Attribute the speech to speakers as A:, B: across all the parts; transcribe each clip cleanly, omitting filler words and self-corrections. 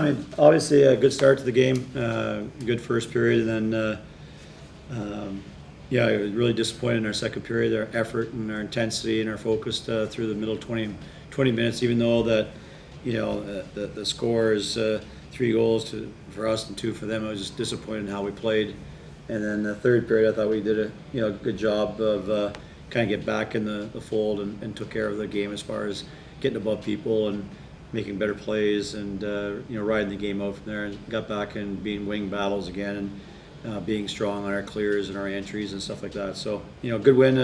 A: I mean, obviously a good start to the game, good first period, and then, I was really disappointed in our second period, our effort and our intensity and our focus through the middle 20 minutes, even though that, the score is 3 goals for us and 2 for them. I was just disappointed in how we played. And then the third period, I thought we did a good job of kind of get back in the fold and took care of the game as far as getting above people and making better plays and riding the game out from there, and got back and being wing battles again and being strong on our clears and our entries and stuff like that. So good win.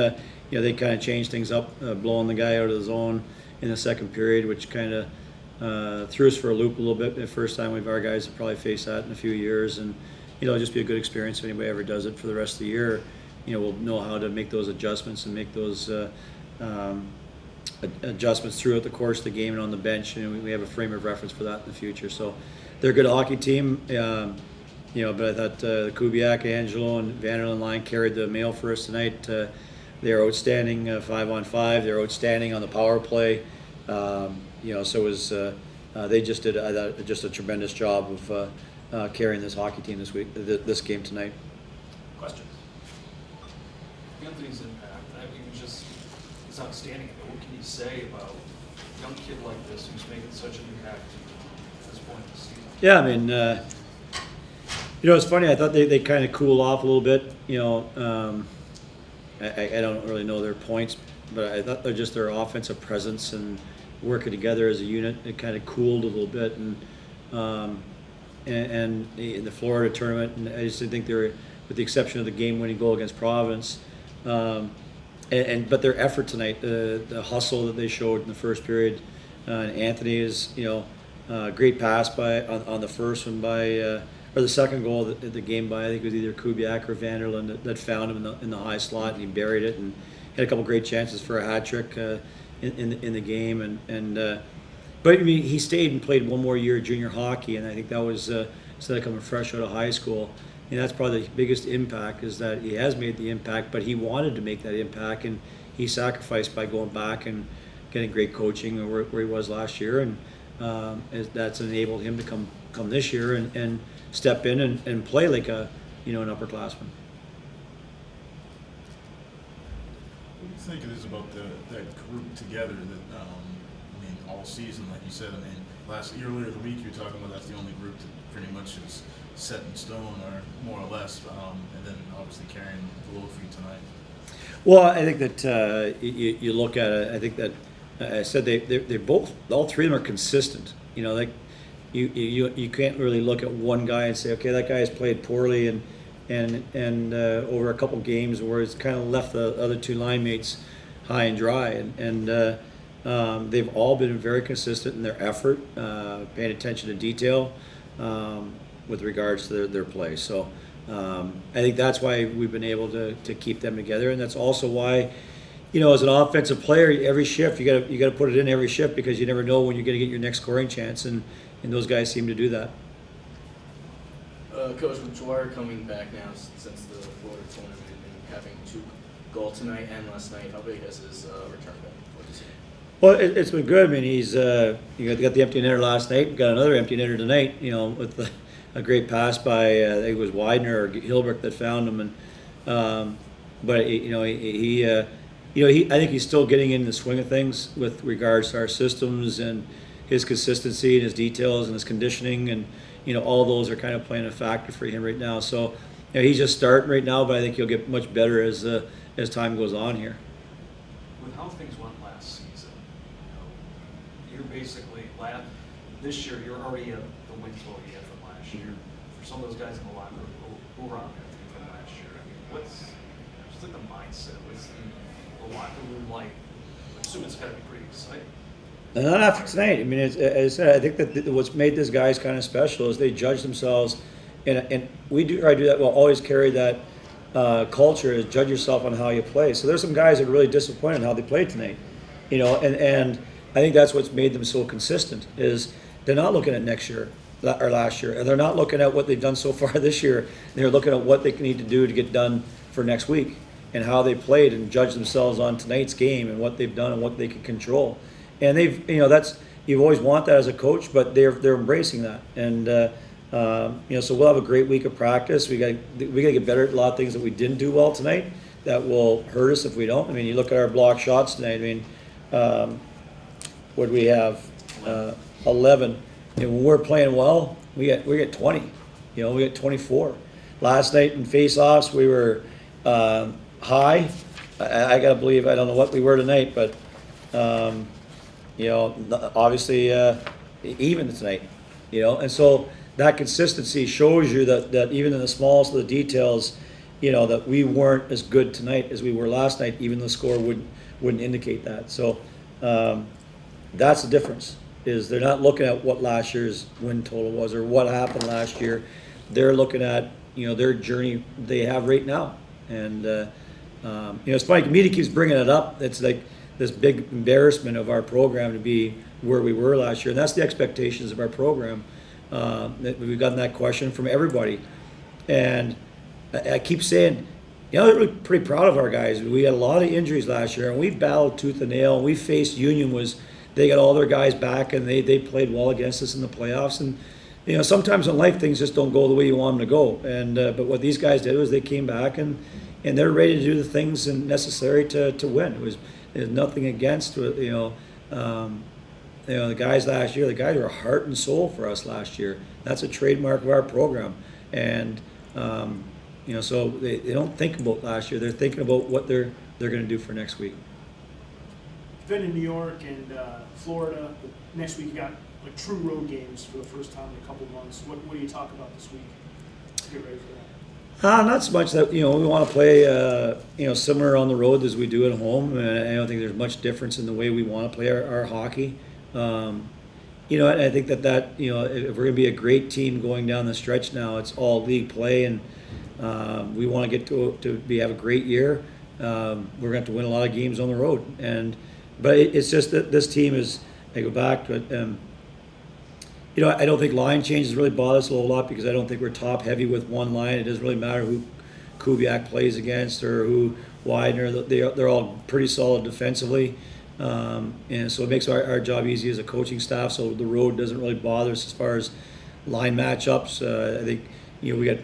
A: They kind of changed things up, blowing the guy out of the zone in the second period, which kind of threw us for a loop a little bit. The first time our guys have probably faced that in a few years, and it'll just be a good experience if anybody ever does it for the rest of the year. We'll know how to make those adjustments and make those adjustments throughout the course of the game and on the bench, and we have a frame of reference for that in the future. So they're a good hockey team, but I thought Kubiak, Angelo, and Vanderlyn line carried the mail for us tonight. They're outstanding 5-on-5. They're outstanding on the power play. So it was they just did just a tremendous job of carrying this hockey team this game tonight.
B: Questions? Anthony's impact, it's outstanding. What can you say about a young kid like this who's making such an impact at this point in the season?
A: Yeah, I mean, it's funny. I thought they kind of cooled off a little bit. I don't really know their points, but I thought their offensive presence and working together as a unit, it kind of cooled a little bit. And in the Florida tournament, and I just think they were, with the exception of the game-winning goal against Providence, but their effort tonight, the hustle that they showed in the first period, and Anthony is, great pass on the first one or the second goal, the game by, I think it was either Kubiak or Vanderlyn that found him in the high slot, and he buried it and had a couple great chances for a hat trick in the game, but I mean, he stayed and played one more year of junior hockey, and I think that was instead of coming fresh out of high school. And that's probably the biggest impact, is that he has made the impact, but he wanted to make that impact, and he sacrificed by going back and getting great coaching where he was last year, and that's enabled him to come this year and step in and play like an upperclassman.
C: What do you think it is about that group together that all season, like you said? Earlier in the week you were talking about that's the only group that pretty much is set in stone, or more or less, and then obviously carrying the load for you tonight.
A: Well, I think that you look at it. I think that I said they're both, all three of them are consistent. Like you can't really look at one guy and say, okay, that guy has played poorly and over a couple games where it's kind of left the other two line mates high and dry, and they've all been very consistent in their effort, paying attention to detail with regards to their play. So I think that's why we've been able to keep them together, and that's also why, as an offensive player, every shift you got to put it in every shift, because you never know when you're going to get your next scoring chance, and those guys seem to do that.
D: Coach, with Dwyer coming back now since the Florida tournament and having 2 goals tonight and last night, how big has his return been?
A: Well, it's been good. I mean, he's got the empty netter last night, got another empty netter tonight. With a great pass by I think it was Widener or Hilbert that found him, and but I think he's still getting in the swing of things with regards to our systems and his consistency and his details and his conditioning, and all those are kind of playing a factor for him right now. So he's just starting right now, but I think he'll get much better as time goes on here.
B: With how things went last season, you're basically this year you're already at the win total you had from last year. For some of those guys in the locker room who were on there from last year, what's like the mindset? What's the locker room like? I assume it's got to be pretty exciting.
A: Not after tonight. I mean, as I said, I think that what's made this guys kind of special is they judge themselves, and we do try to do that. We'll always carry that culture, is judge yourself on how you play. So there's some guys that are really disappointed in how they played tonight, and I think that's what's made them so consistent, is they're not looking at next year or last year, and they're not looking at what they've done so far this year. They're looking at what they need to do to get done for next week and how they played, and judge themselves on tonight's game and what they've done and what they can control. And they've, you always want that as a coach, but they're embracing that. And so we'll have a great week of practice. We got to get better at a lot of things that we didn't do well tonight that will hurt us if we don't. I mean, you look at our block shots tonight. I mean, what do we have? 11. And when we're playing well, we get 20. We get 24. Last night in face-offs, we were high. I gotta believe, I don't know what we were tonight, but obviously even tonight. And so that consistency shows you that even in the smallest of the details, that we weren't as good tonight as we were last night. Even the score wouldn't indicate that. So that's the difference. Is they're not looking at what last year's win total was or what happened last year. They're looking at their journey they have right now. And it's funny. Media keeps bringing it up. It's like this big embarrassment of our program to be where we were last year, and that's the expectations of our program. That we've gotten that question from everybody, and I keep saying, they're really pretty proud of our guys. We had a lot of injuries last year, and we battled tooth and nail. And we faced Union they got all their guys back, and they played well against us in the playoffs. And sometimes in life things just don't go the way you want them to go. And but what these guys did was they came back and they're ready to do the things necessary to win. There's nothing against the guys last year. The guys were heart and soul for us last year. That's a trademark of our program. And so they don't think about last year. They're thinking about what they're going to do for next week.
E: Been in New York and Florida. But next week you got true road games for the first time in a couple months. What do you talk about this week to get ready for that?
A: Not so much that we want to play similar on the road as we do at home. And I don't think there's much difference in the way we want to play our hockey. I think that if we're going to be a great team going down the stretch now, it's all league play, and we want to get to have a great year. We're going to have to win a lot of games on the road, but it's just that this team is. I go back to it. I don't think line changes really bother us a whole lot because I don't think we're top heavy with one line. It doesn't really matter who Kubiak plays against or who Widener. They're all pretty solid defensively. And so it makes our job easy as a coaching staff. So the road doesn't really bother us as far as line matchups. I think we got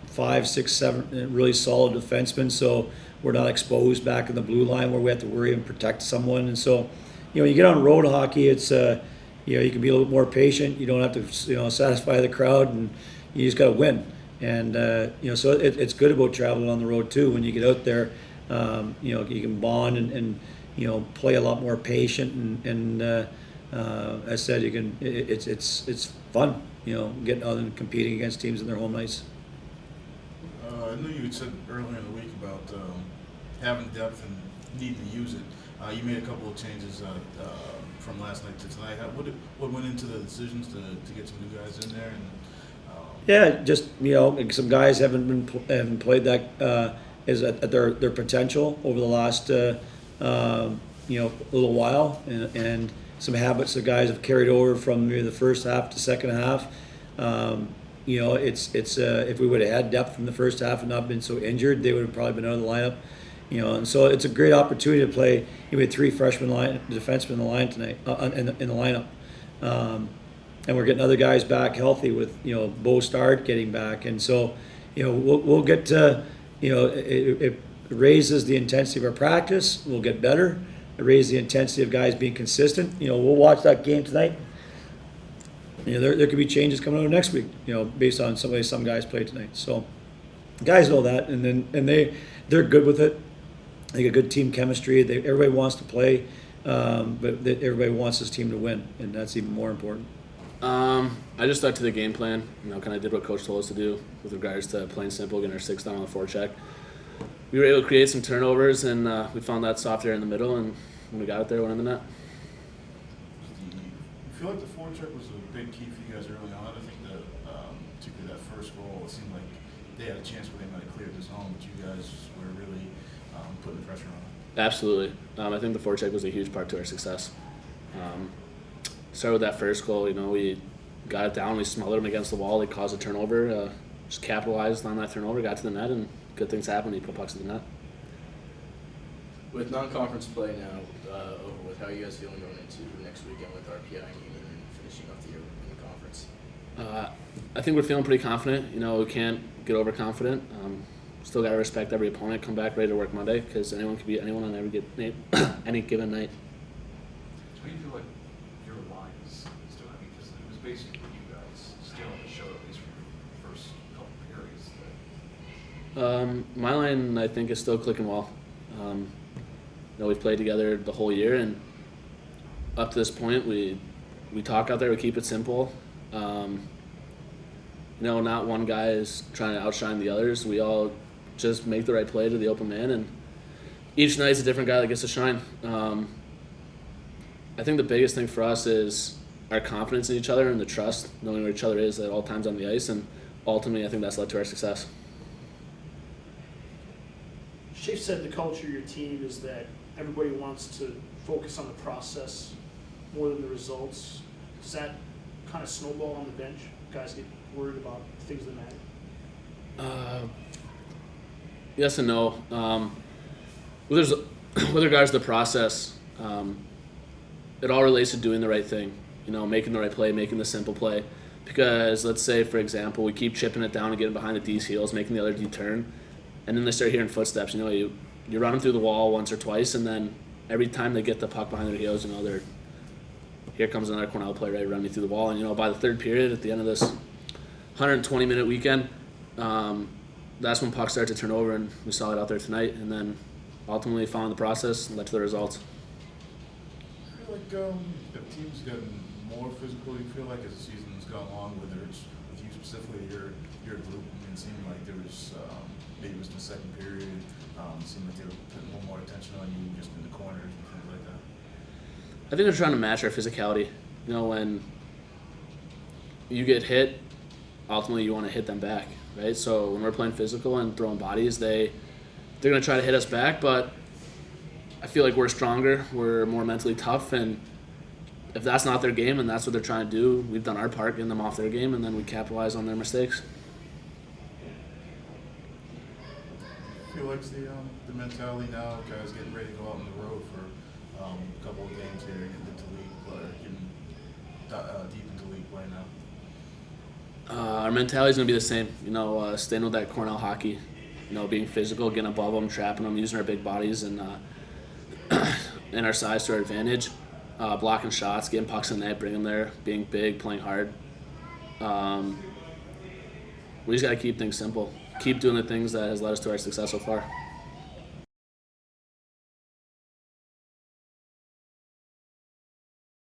A: 5, 6, 7 really solid defensemen. So we're not exposed back in the blue line where we have to worry and protect someone. And so you get on road hockey, it's you can be a little bit more patient. You don't have to satisfy the crowd, and you just got to win. And so it's good about traveling on the road too. When you get out there, you can bond and play a lot more patient, and as I said, it's fun, getting out and competing against teams in their home ice.
C: I know you had said earlier in the week about having depth and needing to use it. You made a couple of changes from last night to tonight. What went into the decisions to get some new guys in there? And
A: just some guys haven't played that is at their potential over the last little while, and some habits that guys have carried over from maybe the first half to second half. It's if we would have had depth in the first half and not been so injured, they would have probably been out of the lineup. And so it's a great opportunity to play. We had 3 freshman defensemen in the line tonight in the lineup, and we're getting other guys back healthy with Bo Stard getting back, and so we'll get to it raises the intensity of our practice. We'll get better. It raises the intensity of guys being consistent. We'll watch that game tonight. There could be changes coming out next week. Based on some way some guys played tonight. So guys know that, and they're good with it. They got good team chemistry. Everybody wants to play, but everybody wants this team to win, and that's even more important.
F: I just stuck to the game plan. Kind of did what Coach told us to do with regards to plain simple, getting our 6 down on the forecheck. We were able to create some turnovers, and we found that soft area in the middle, and when we got it there, went in the net.
C: I feel like the forecheck was a big key for you guys early on. I think that particularly that first goal, it seemed like they had a chance where they might have cleared the zone, but you guys were really putting the pressure on it.
F: Absolutely. I think the forecheck was a huge part to our success. Started with that first goal. We got it down. We smothered them against the wall. They caused a turnover. Just capitalized on that turnover. Got to the net, and good things happened. He put pucks in the net.
D: With non-conference play now over with, how are you guys feeling going into next weekend with RPI Union and finishing off the year in the conference?
F: I think we're feeling pretty confident. You know, we can't get overconfident. Still got to respect every opponent. Come back ready to work Monday because anyone can beat anyone on any given night.
B: So what do you feel like your line is doing? I mean, because it was basically you guys stealing the show, at least for your first couple periods.
F: My line, I think, is still clicking well. You know, we've played together the whole year, and up to this point, we talk out there. We keep it simple. You know, not one guy is trying to outshine the others. We all just make the right play to the open man, and each night's a different guy that gets to shine. I think the biggest thing for us is our confidence in each other and the trust, knowing where each other is at all times on the ice, and ultimately, I think that's led to our success.
E: Shafe said the culture of your team is that everybody wants to focus on the process more than the results. Does that kind of snowball on the bench? Guys get worried about things that matter?
F: Yes and no. With regards to the process, it all relates to doing the right thing. You know, making the right play, making the simple play. Because let's say, for example, we keep chipping it down and getting behind the D's heels, making the other D turn, and then they start hearing footsteps. You know, you run them through the wall once or twice, and then every time they get the puck behind their heels, you know, here comes another Cornell player ready to run me through the wall. And you know, by the third period, at the end of this 120-minute weekend, that's when pucks start to turn over, and we saw it out there tonight. And then ultimately, following the process, led to the results.
C: I feel like the team's gotten more physical. You feel like as the season's gone along, whether it's with you specifically, your group. I mean, it seemed like there was maybe it was in the second period. It seemed like they were putting a little more attention on you just in the corners and things like that.
F: I think they're trying to match our physicality. You know, when you get hit, ultimately you want to hit them back, right? So when we're playing physical and throwing bodies, they're going to try to hit us back, but I feel like we're stronger, we're more mentally tough, and if that's not their game and that's what they're trying to do, we've done our part, getting them off their game, and then we capitalize on their mistakes.
C: I feel like the mentality now, guys getting ready to go out on the road for a couple of games here, getting into league play, getting deep into league play now.
F: Our mentality is going to be the same. You know, staying with that Cornell hockey. You know, being physical, getting above them, trapping them, using our big bodies and and our size to our advantage. Blocking shots, getting pucks in the net, bringing them there, being big, playing hard. We just got to keep things simple. Keep doing the things that has led us to our success so far.